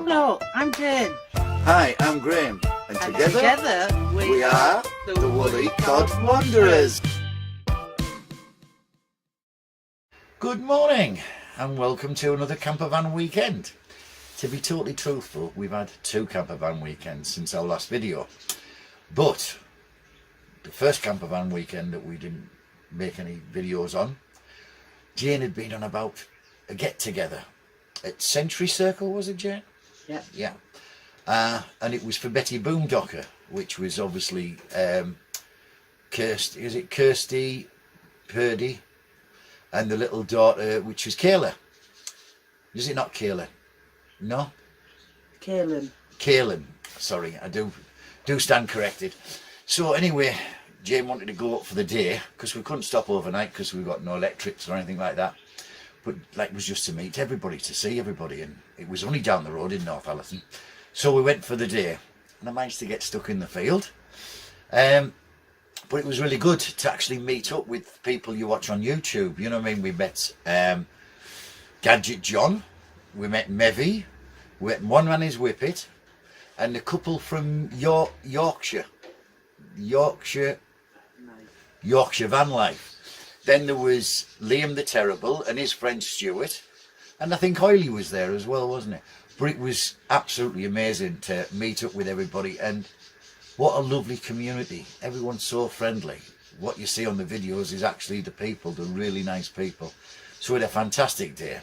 Hello, I'm Jane. Hi, I'm Graham, and together we are the Woolly Cod Wanderers. Good morning, and welcome to another campervan weekend. To be totally truthful, we've had 2 campervan weekends since our last video, but the first campervan weekend that we didn't make any videos on, Jane had been on about a get-together at Century Circle, was it, Jane? Yeah. Yeah. And it was for Betty Boondocker, which was obviously Kirsty Purdy, and the little daughter, which was Kayla. Is it not Kayla? No? Kaylin. Sorry, I do stand corrected. So anyway, Jane wanted to go up for the day because we couldn't stop overnight because we've got no electrics or anything like that. But like, it was just to meet everybody, to see everybody, and it was only down the road in North Allerton. So we went for the day, and I managed to get stuck in the field. But it was really good to actually meet up with people you watch on YouTube. You know what I mean? We met Gadget John, we met Mevy, we met One Man Is Whippet, and a couple from Yorkshire Van Life. Then there was Liam the Terrible and his friend Stuart, and I think Oily was there as well, wasn't it? But it was absolutely amazing to meet up with everybody, and what a lovely community. Everyone's so friendly. What you see on the videos is actually the people, the really nice people. So we had a fantastic day.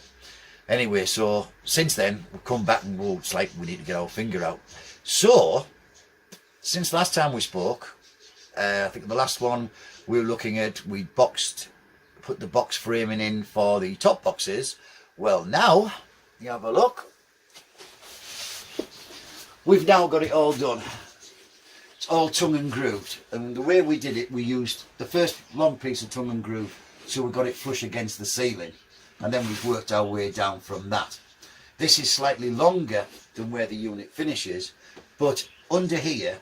Anyway, so since then we've come back and it's like we need to get our finger out. So since last time we spoke, I think the last one we were looking at, we put the box framing in for the top boxes. Well, now you have a look. We've now got it all done. It's all tongue and grooved, and the way we did it, we used the first long piece of tongue and groove, so we got it flush against the ceiling, and then we've worked our way down from that. This is slightly longer than where the unit finishes, but under here,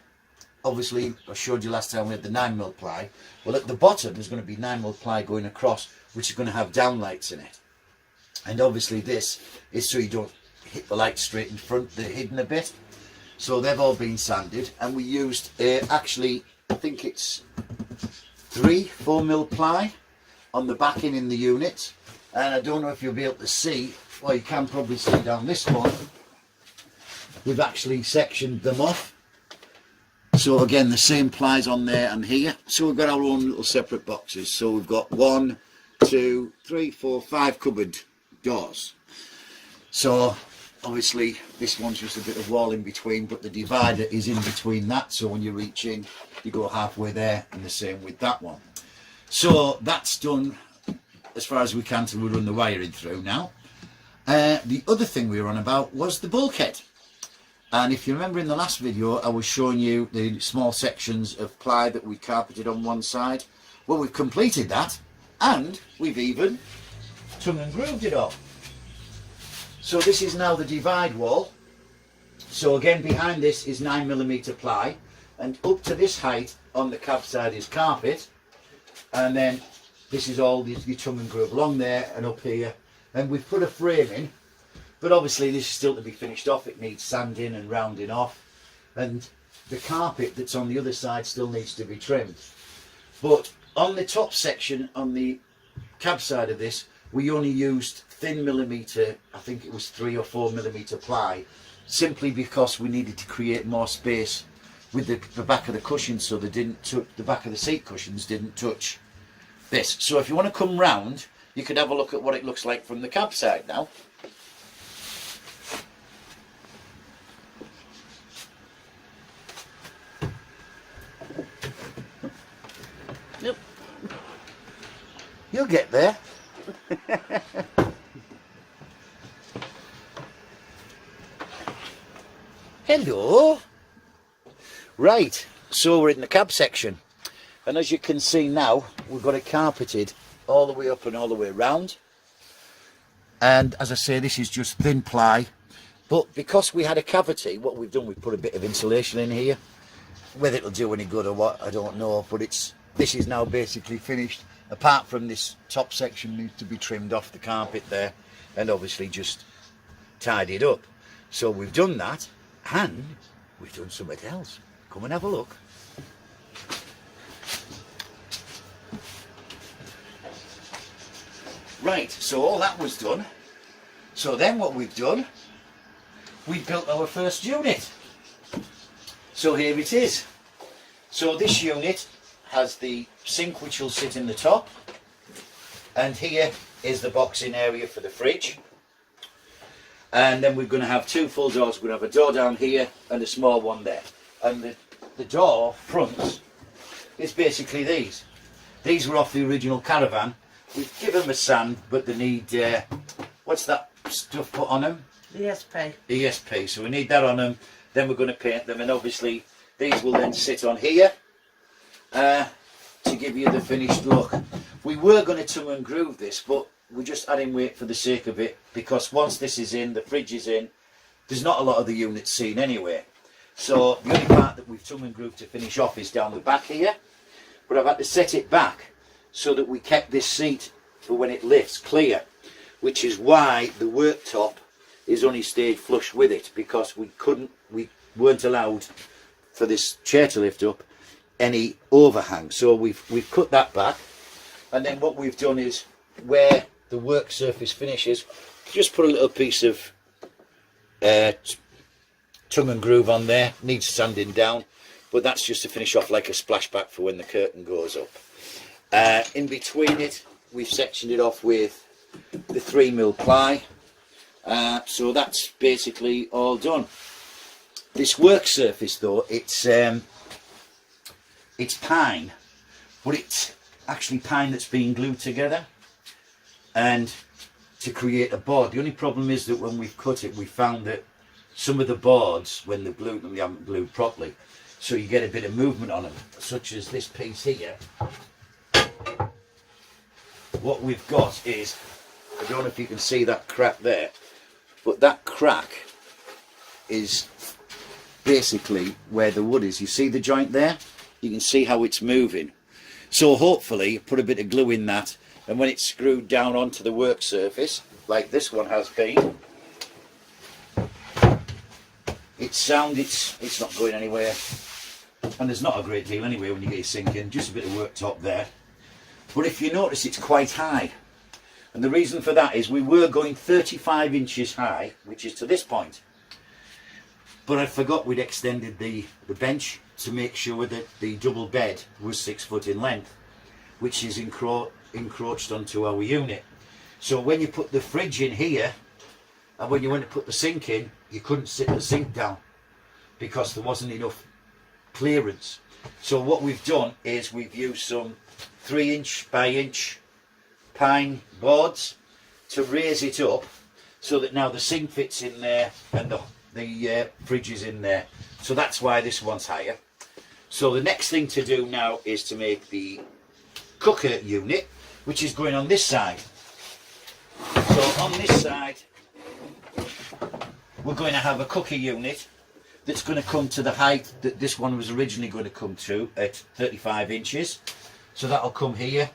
obviously I showed you last time we had the 9mm ply. Well, at the bottom there's going to be 9mm ply going across, which is going to have downlights in it, and obviously this is so you don't hit the light straight in front, they're hidden a bit. So they've all been sanded, and we used actually, I think it's 4mm ply on the backing in the unit, and I don't know if you'll be able to see, well, you can probably see down this one, we've actually sectioned them off. So again, the same plies on there and here. So we've got our own little separate boxes. So we've got 1, 2, 3, 4, 5 cupboard doors. So obviously this one's just a bit of wall in between, but the divider is in between that, so when you reach in you go halfway there, and the same with that one. So that's done as far as we can to run the wiring through now. The other thing we were on about was the bulkhead, and if you remember in the last video I was showing you the small sections of ply that we carpeted on one side. Well, we've completed that, and we've even tongue and grooved it all. So this is now the divide wall. So again, behind this is 9mm ply, and up to this height on the cab side is carpet, and then this is all the tongue and groove along there and up here, and we've put a frame in, but obviously this is still to be finished off. It needs sanding and rounding off, and the carpet that's on the other side still needs to be trimmed. But on the top section on the cab side of this, we only used thin millimetre, I think it was 3 or 4mm ply, simply because we needed to create more space with the back of the cushions, so they didn't touch, the back of the seat cushions didn't touch this. So if you want to come round, you could have a look at what it looks like from the cab side now. Yep. You'll get there. Hello. Right, so we're in the cab section, and as you can see now, we've got it carpeted all the way up and all the way round. And as I say, this is just thin ply, but because we had a cavity, what we've done, we've put a bit of insulation in here. Whether it'll do any good or what, I don't know, but this is now basically finished. Apart from this top section needs to be trimmed off the carpet there, and obviously just tidied up. So we've done that, and we've done something else. Come and have a look. Right, so all that was done. So then what we've done, we built our first unit. So here it is. So this unit has the sink which will sit in the top, and here is the boxing area for the fridge. And then we're going to have two full doors. We're going to have a door down here and a small one there. And the door fronts is basically these. These were off the original caravan. We've given them a sand, but they need, what's that stuff put on them? ESP. ESP, so we need that on them. Then we're going to paint them, and obviously these will then sit on here to give you the finished look. We were going to tongue and groove this, but we're just adding weight for the sake of it, because once this is in, the fridge is in, there's not a lot of the units seen anyway. So the only part that we've tongue and grooved to finish off is down the back here, but I've had to set it back so that we kept this seat for when it lifts clear, which is why the worktop is only stayed flush with it, because we weren't allowed for this chair to lift up any overhang. So we've cut that back, and then what we've done is where the work surface finishes, just put a little piece of tongue and groove on there. Needs sanding down, but that's just to finish off like a splashback for when the curtain goes up. In between it, we've sectioned it off with the 3mm ply, so that's basically all done. This work surface though, it's pine, but it's actually pine that's been glued together and to create a board. The only problem is that when we've cut it, we found that some of the boards, when they're glued them, they haven't glued properly, so you get a bit of movement on them, such as this piece here. What we've got is, I don't know if you can see that crack there, but that crack is basically where the wood is. You see the joint there? You can see how it's moving. So hopefully put a bit of glue in that, and when it's screwed down onto the work surface, like this one has been, it's sound, it's not going anywhere. And there's not a great deal anyway when you get your sink in, just a bit of worktop there. But if you notice, it's quite high. And the reason for that is we were going 35 inches high, which is to this point. But I forgot we'd extended the bench to make sure that the double bed was 6 foot in length, which is encroached onto our unit. So when you put the fridge in here, and when you went to put the sink in, you couldn't sit the sink down because there wasn't enough clearance. So what we've done is we've used some 3" by inch pine boards to raise it up so that now the sink fits in there and the fridge is in there. So that's why this one's higher. So the next thing to do now is to make the cooker unit, which is going on this side. So on this side we're going to have a cooker unit that's going to come to the height that this one was originally going to come to at 35 inches. So that'll come here.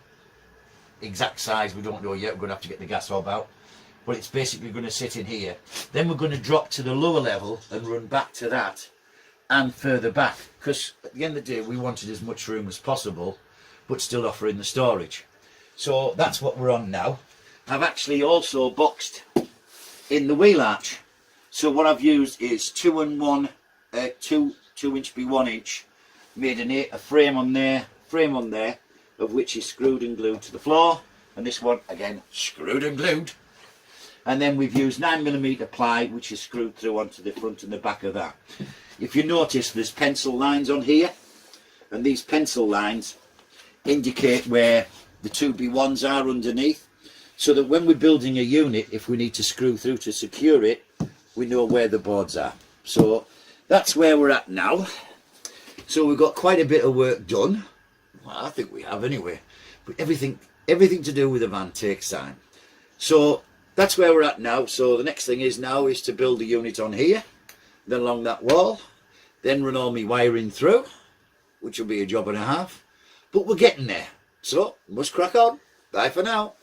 Exact size we don't know yet, we're going to have to get the gas hob out. But it's basically going to sit in here. Then we're going to drop to the lower level and run back to that and further back, because at the end of the day we wanted as much room as possible but still offering the storage. So that's what we're on now. I've actually also boxed in the wheel arch. So what I've used is 2 and 1, 2 inch by 1 inch, made a frame on there, of which is screwed and glued to the floor, and this one again screwed and glued. And then we've used 9mm ply, which is screwed through onto the front and the back of that. If you notice, there's pencil lines on here, and these pencil lines indicate where the 2x1s are underneath, so that when we're building a unit, if we need to screw through to secure it, we know where the boards are. So that's where we're at now. So we've got quite a bit of work done. Well, I think we have anyway, but everything to do with a van takes time. So that's where we're at now. So the next thing is to build a unit on here, then along that wall, then run all my wiring through, which will be a job and a half, but we're getting there. So must crack on. Bye for now.